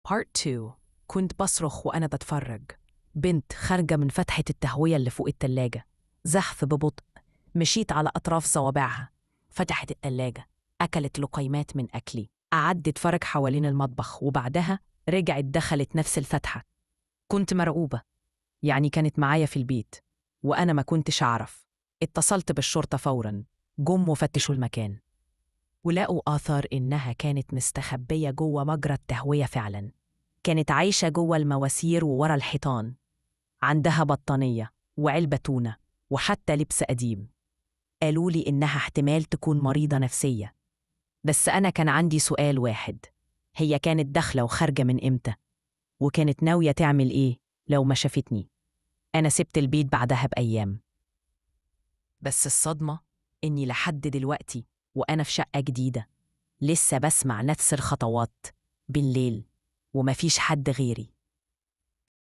Part 2. كنت بصرخ وأنا بتفرج. بنت خارجة من فتحة التهوية اللي فوق التلاجة. زحف ببطء. مشيت على أطراف صوابعها. فتحت التلاجة. أكلت لقيمات من أكلي. قعدت أتفرج حوالين المطبخ وبعدها رجعت دخلت نفس الفتحة. كنت مرعوبة. يعني كانت معايا في البيت وأنا ما كنتش أعرف. اتصلت بالشرطة فوراً. جم وفتشوا المكان ولقوا آثار إنها كانت مستخبية جوه مجرى التهوية فعلاً. كانت عايشة جوه المواسير وورا الحيطان. عندها بطانية وعلبة تونة وحتى لبس قديم. قالوا لي إنها احتمال تكون مريضة نفسية. بس أنا كان عندي سؤال واحد. هي كانت داخلة وخارجة من إمتى؟ وكانت ناوية تعمل إيه لو ما شافتني؟ أنا سبت البيت بعدها بأيام. بس الصدمة إني لحد دلوقتي وأنا في شقة جديدة لسه بسمع نفس الخطوات بالليل ومفيش حد غيري.